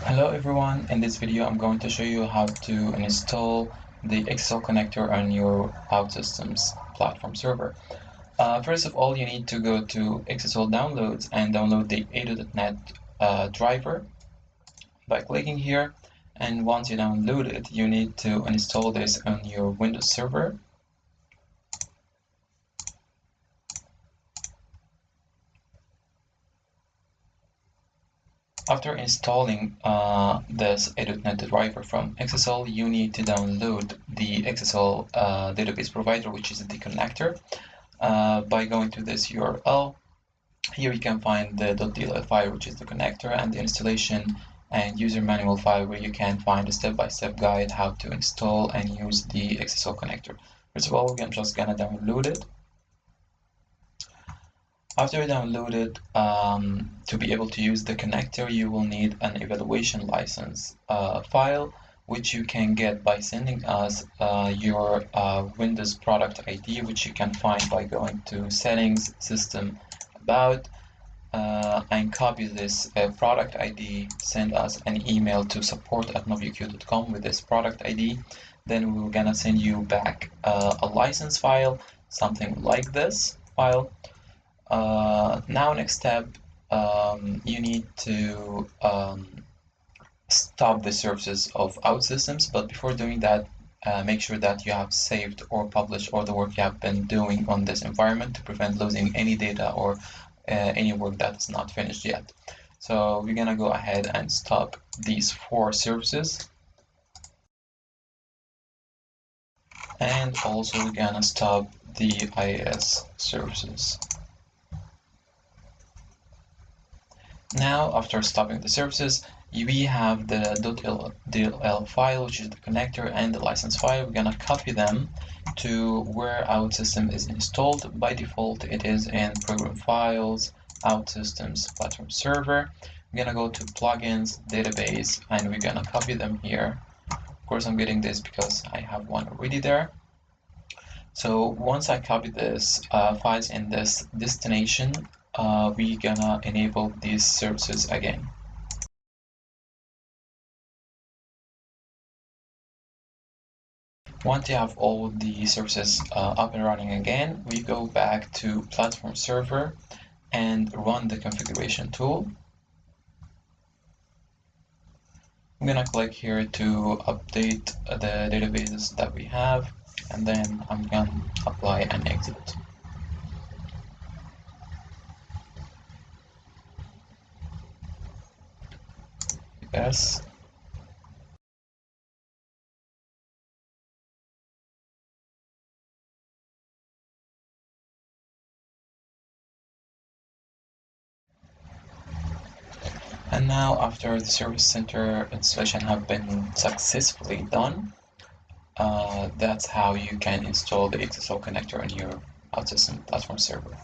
Hello everyone, in this video I'm going to show you how to install the Exasol connector on your OutSystems platform server. First of all, you need to go to Exasol downloads and download the ado.net driver by clicking here. And once you download it, you need to install this on your Windows server. After installing this ado.net driver from Exasol, you need to download the Exasol database provider, which is the connector, by going to this URL. Here you can find the .dll file, which is the connector, and the installation and user manual file, where you can find a step-by-step guide how to install and use the Exasol connector. First of all, I'm just gonna download it. After you download it, to be able to use the connector, you will need an evaluation license file, which you can get by sending us your Windows product ID, which you can find by going to Settings, System, About, and copy this product ID, send us an email to support@novioq.com with this product ID. Then we're gonna send you back a license file, something like this file. Now next step, you need to stop the services of OutSystems, but before doing that, make sure that you have saved or published all the work you have been doing on this environment to prevent losing any data or any work that's not finished yet. So we're gonna go ahead and stop these 4 services, and also we're gonna stop the IIS services. Now, after stopping the services, we have the .dll file, which is the connector, and the license file. We're gonna copy them to where OutSystem is installed. By default, it is in Program Files, OutSystems Platform Server. We're gonna go to Plugins, Database, and we're gonna copy them here. Of course, I'm getting this because I have one already there. So once I copy this files in this destination, we're gonna enable these services again. Once you have all the services up and running again, we go back to Platform Server and run the configuration tool. I'm gonna click here to update the databases that we have, and then I'm gonna apply and exit. Yes. And now, after the Service Center installation have been successfully done, that's how you can install the Exasol connector on your OutSystems platform server.